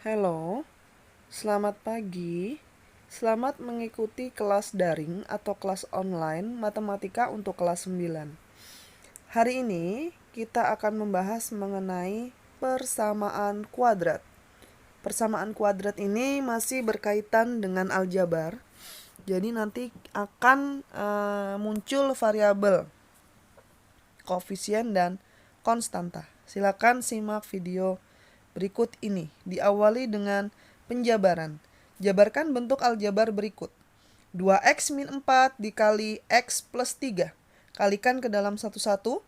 Halo, selamat pagi. Selamat mengikuti kelas daring atau kelas online matematika untuk kelas 9. Hari ini kita akan membahas mengenai persamaan kuadrat. Persamaan kuadrat ini masih berkaitan dengan aljabar. Jadi nanti akan muncul variabel, koefisien dan konstanta. Silakan simak video berikut ini. Diawali dengan penjabaran. Jabarkan bentuk aljabar berikut. 2x min 4 dikali x plus 3. Kalikan ke dalam satu-satu.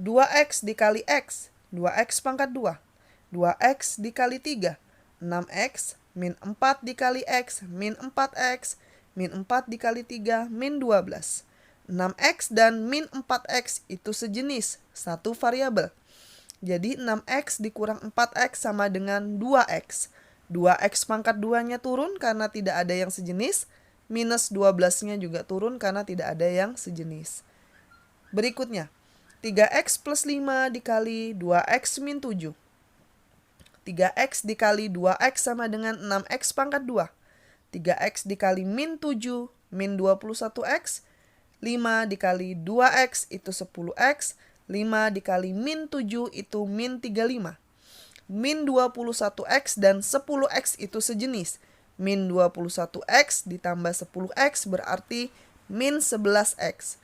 2x dikali x. 2x pangkat 2. 2x dikali 3. 6x min 4 dikali x min 4x min 4 dikali 3 min 12. 6x dan min 4x itu sejenis, satu variabel. Jadi 6x dikurang 4x sama dengan 2x. 2x pangkat 2-nya turun karena tidak ada yang sejenis. Minus 12-nya juga turun karena tidak ada yang sejenis. Berikutnya, 3x plus 5 dikali 2x min 7. 3x dikali 2x sama dengan 6x pangkat 2. 3x dikali min 7 min 21x. 5 dikali 2x itu 10x. 5 dikali min 7 itu min 35. Min 21x dan 10x itu sejenis. Min 21x ditambah 10x berarti min 11x.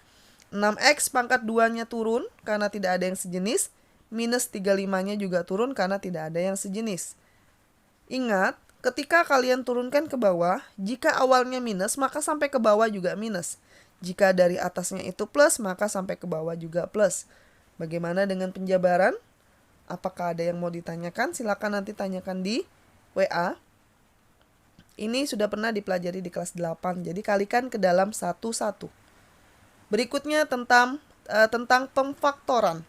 6x pangkat 2-nya turun karena tidak ada yang sejenis. Minus 35-nya juga turun karena tidak ada yang sejenis. Ingat, ketika kalian turunkan ke bawah, jika awalnya minus maka sampai ke bawah juga minus. Jika dari atasnya itu plus, maka sampai ke bawah juga plus. Bagaimana dengan penjabaran? Apakah ada yang mau ditanyakan? Silakan nanti tanyakan di WA. Ini sudah pernah dipelajari di kelas 8, jadi kalikan ke dalam satu-satu. Berikutnya tentang pemfaktoran.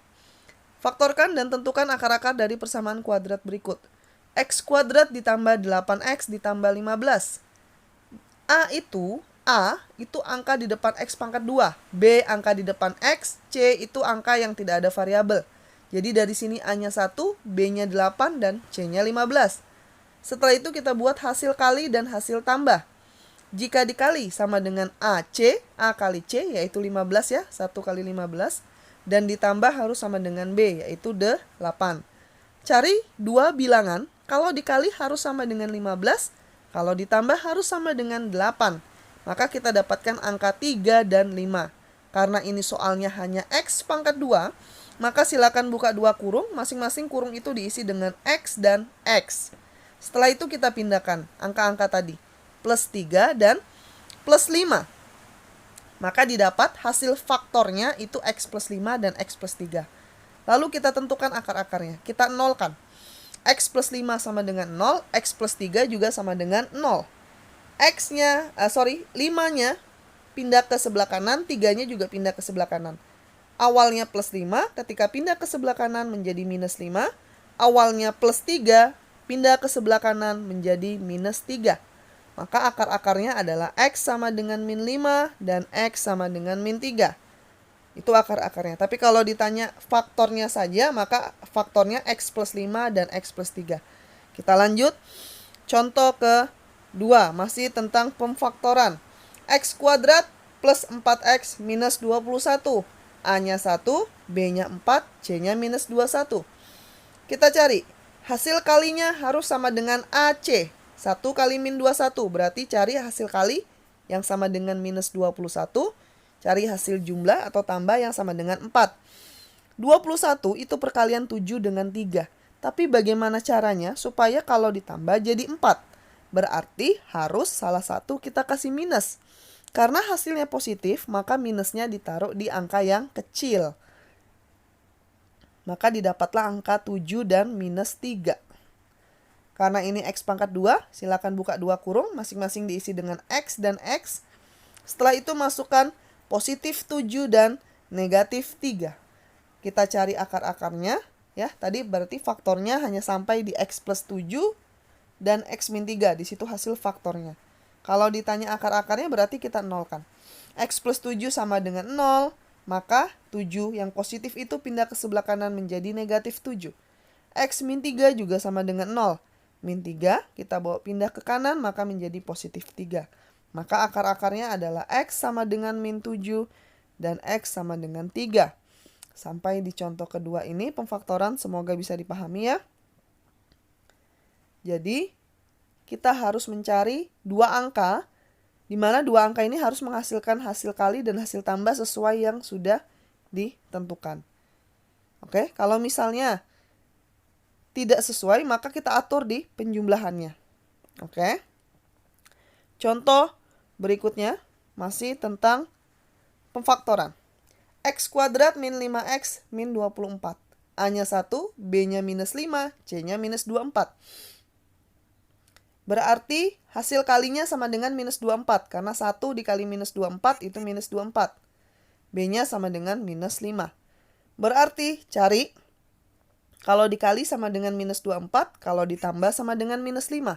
Faktorkan dan tentukan akar-akar dari persamaan kuadrat berikut. X kuadrat ditambah 8x ditambah 15. A itu angka di depan X pangkat 2. B angka di depan X. C itu angka yang tidak ada variabel. Jadi dari sini A-nya 1, B-nya 8, dan C-nya 15. Setelah itu kita buat hasil kali dan hasil tambah. Jika dikali sama dengan AC, A kali C yaitu 15 ya, 1 kali 15. Dan ditambah harus sama dengan B yaitu 8. Cari dua bilangan, kalau dikali harus sama dengan 15, kalau ditambah harus sama dengan 8. Maka kita dapatkan angka 3 dan 5. Karena ini soalnya hanya X pangkat 2, maka silakan buka dua kurung, masing-masing kurung itu diisi dengan X dan X. Setelah itu kita pindahkan angka-angka tadi, plus 3 dan plus 5. Maka didapat hasil faktornya itu X plus 5 dan X plus 3. Lalu kita tentukan akar-akarnya, kita nolkan. X plus 5 sama dengan 0, X plus 3 juga sama dengan 0. 5-nya pindah ke sebelah kanan, 3-nya juga pindah ke sebelah kanan. Awalnya plus 5, ketika pindah ke sebelah kanan menjadi minus 5. Awalnya plus 3, pindah ke sebelah kanan menjadi minus 3. Maka akar-akarnya adalah X sama dengan min 5 dan X sama dengan min 3. Itu akar-akarnya. Tapi kalau ditanya faktornya saja, maka faktornya X plus 5 dan X plus 3. Kita lanjut. Contoh ke-2, masih tentang pemfaktoran. X kuadrat plus 4X minus 21. A-nya 1, B-nya 4, C-nya minus 21. Kita cari. Hasil kalinya harus sama dengan AC. 1 kali min 21. Berarti cari hasil kali yang sama dengan minus 21. Cari hasil jumlah atau tambah yang sama dengan 4. 21 itu perkalian 7 dengan 3. Tapi bagaimana caranya supaya kalau ditambah jadi 4? Berarti harus salah satu kita kasih minus. Karena hasilnya positif, maka minusnya ditaruh di angka yang kecil. Maka didapatlah angka 7 dan minus 3. Karena ini X pangkat 2, silakan buka dua kurung, masing-masing diisi dengan X dan X. Setelah itu masukkan positif 7 dan negatif 3. Kita cari akar-akarnya. Ya, tadi berarti faktornya hanya sampai di X plus 7 dan X min 3. Di situ hasil faktornya. Kalau ditanya akar-akarnya berarti kita nolkan. X plus 7 sama dengan 0. Maka 7 yang positif itu pindah ke sebelah kanan menjadi negatif 7. X min 3 juga sama dengan 0. min 3, kita bawa pindah ke kanan maka menjadi positif 3. Maka akar-akarnya adalah X sama dengan min 7 dan X sama dengan 3. Sampai di contoh kedua ini pemfaktoran semoga bisa dipahami ya. Jadi kita harus mencari dua angka, di mana dua angka ini harus menghasilkan hasil kali dan hasil tambah sesuai yang sudah ditentukan. Oke, kalau misalnya tidak sesuai, maka kita atur di penjumlahannya. Oke. Contoh berikutnya masih tentang pemfaktoran. X kuadrat min 5X min 24. A-nya 1, B-nya minus 5, C-nya minus 24. Berarti hasil kalinya sama dengan minus 24. Karena 1 dikali minus 24 itu minus 24. B-nya sama dengan minus 5. Berarti cari kalau dikali sama dengan minus 24. Kalau ditambah sama dengan minus 5.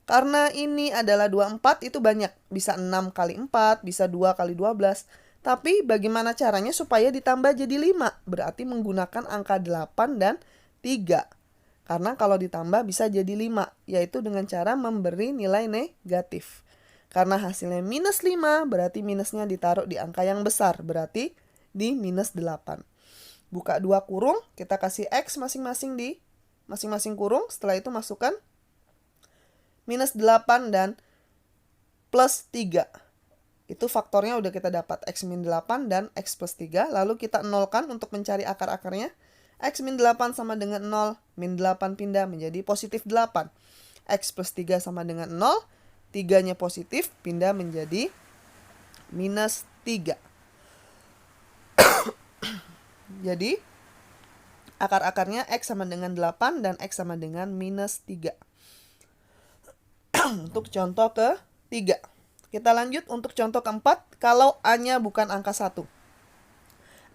Karena ini adalah 24 itu banyak. Bisa 6 kali 4, bisa 2 kali 12. Tapi bagaimana caranya supaya ditambah jadi 5? Berarti menggunakan angka 8 dan 3. Karena kalau ditambah bisa jadi 5, yaitu dengan cara memberi nilai negatif. Karena hasilnya minus 5, berarti minusnya ditaruh di angka yang besar, berarti di minus 8. Buka 2 kurung, kita kasih X masing-masing di masing-masing kurung. Setelah itu masukkan minus 8 dan plus 3. Itu faktornya udah kita dapat, X min 8 dan X plus 3. Lalu kita nolkan untuk mencari akar-akarnya. X min 8 sama dengan 0, min 8 pindah menjadi positif 8. X plus 3 sama dengan 0, 3-nya positif, pindah menjadi minus 3. Jadi, akar-akarnya X sama dengan 8 dan X sama dengan minus 3. Untuk contoh ke-3. Kita lanjut untuk contoh keempat, kalau A-nya bukan angka 1.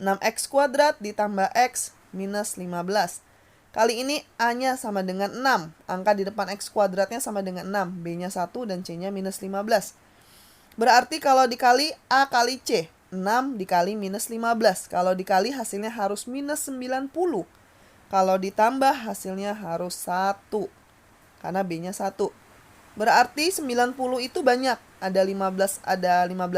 6X kuadrat ditambah X minus 15. Kali ini A-nya sama dengan 6. Angka di depan X kuadratnya sama dengan 6. B-nya 1 dan C-nya minus 15. Berarti kalau dikali A kali C, 6 dikali minus 15. Kalau dikali hasilnya harus minus 90. Kalau ditambah hasilnya harus 1. Karena B-nya 1. Berarti 90 itu banyak. Ada 15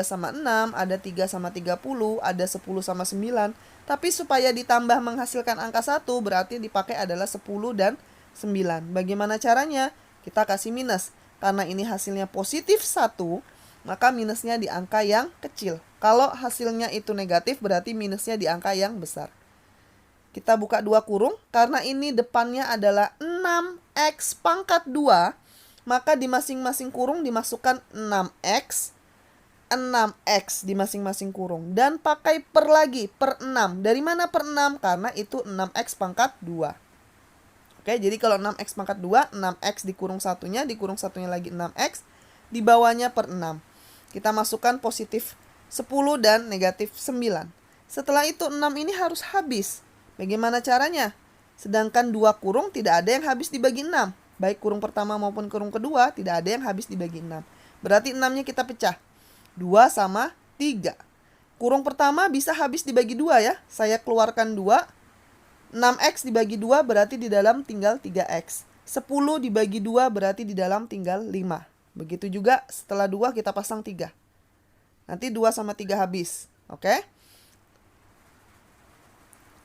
sama 6, ada 3 sama 30, ada 10 sama 9. Tapi supaya ditambah menghasilkan angka 1, berarti dipakai adalah 10 dan 9. Bagaimana caranya? Kita kasih minus. Karena ini hasilnya positif 1, maka minusnya di angka yang kecil. Kalau hasilnya itu negatif, berarti minusnya di angka yang besar. Kita buka 2 kurung. Karena ini depannya adalah 6X pangkat 2, maka di masing-masing kurung dimasukkan 6X, 6X di masing-masing kurung. Dan pakai per lagi, per 6. Dari mana per 6? Karena itu 6X pangkat 2. Oke, jadi kalau 6X pangkat 2, 6X di kurung satunya lagi 6X, di bawahnya per 6. Kita masukkan positif 10 dan negatif 9. Setelah itu 6 ini harus habis. Bagaimana caranya? Sedangkan 2 kurung tidak ada yang habis dibagi 6. Baik kurung pertama maupun kurung kedua tidak ada yang habis dibagi 6. Berarti 6-nya kita pecah. 2 sama 3. Kurung pertama bisa habis dibagi 2 ya. Saya keluarkan 2. 6X dibagi 2 berarti di dalam tinggal 3X. 10 dibagi 2 berarti di dalam tinggal 5. Begitu juga setelah 2 kita pasang 3. Nanti 2 sama 3 habis. Oke?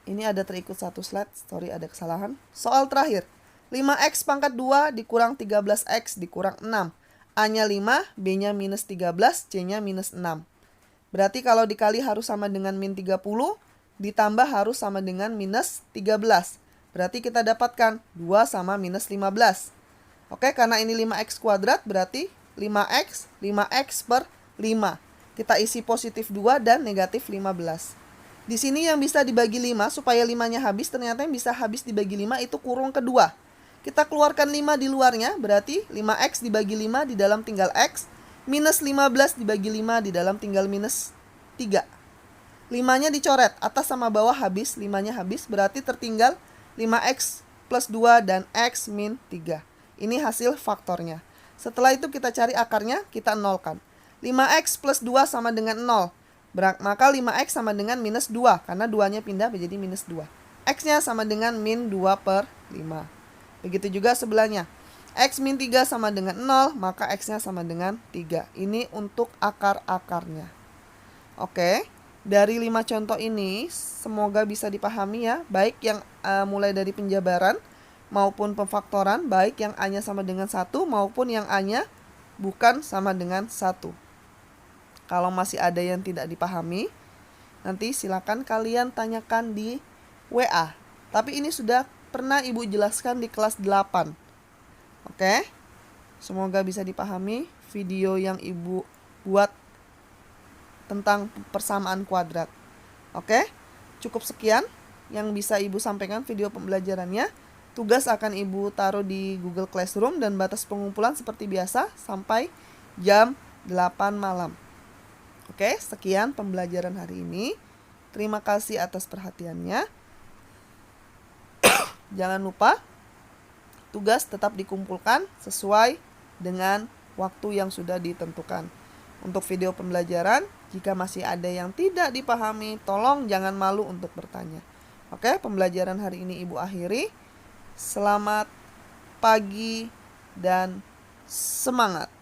Ini ada terikut satu slide. Sorry ada kesalahan. Soal terakhir. 5X pangkat 2 dikurang 13X dikurang 6. A-nya 5, B-nya minus 13, C-nya minus 6. Berarti kalau dikali harus sama dengan min 30, ditambah harus sama dengan minus 13. Berarti kita dapatkan 2 sama minus 15. Oke, karena ini 5X kuadrat berarti 5X per 5. Kita isi positif 2 dan negatif 15. Di sini yang bisa dibagi 5 supaya 5-nya habis, ternyata yang bisa habis dibagi 5 itu kurung kedua. Kita keluarkan 5 di luarnya, berarti 5X dibagi 5 di dalam tinggal X, minus 15 dibagi 5 di dalam tinggal minus 3. 5-nya dicoret, atas sama bawah habis, 5-nya habis, berarti tertinggal 5X plus 2 dan X min 3. Ini hasil faktornya. Setelah itu kita cari akarnya, kita nolkan. 5X plus 2 sama dengan 0. Maka 5X sama dengan minus 2, karena 2-nya pindah menjadi minus 2. X-nya sama dengan min 2 per 5. Begitu juga sebelahnya. X min 3 sama dengan 0, maka X-nya sama dengan 3. Ini untuk akar-akarnya. Oke, dari 5 contoh ini semoga bisa dipahami ya, baik yang mulai dari penjabaran maupun pemfaktoran, baik yang A-nya sama dengan 1 maupun yang A-nya bukan sama dengan 1. Kalau masih ada yang tidak dipahami, nanti silakan kalian tanyakan di WA. Tapi ini sudah pernah Ibu jelaskan di kelas 8. Oke, semoga bisa dipahami video yang Ibu buat tentang persamaan kuadrat. Oke, cukup sekian yang bisa Ibu sampaikan video pembelajarannya. Tugas akan Ibu taruh di Google Classroom dan batas pengumpulan seperti biasa sampai jam 8 malam. Oke, sekian pembelajaran hari ini. Terima kasih atas perhatiannya. Jangan lupa tugas tetap dikumpulkan sesuai dengan waktu yang sudah ditentukan. Untuk video pembelajaran, jika masih ada yang tidak dipahami, tolong jangan malu untuk bertanya. Oke, pembelajaran hari ini Ibu akhiri. Selamat pagi dan semangat.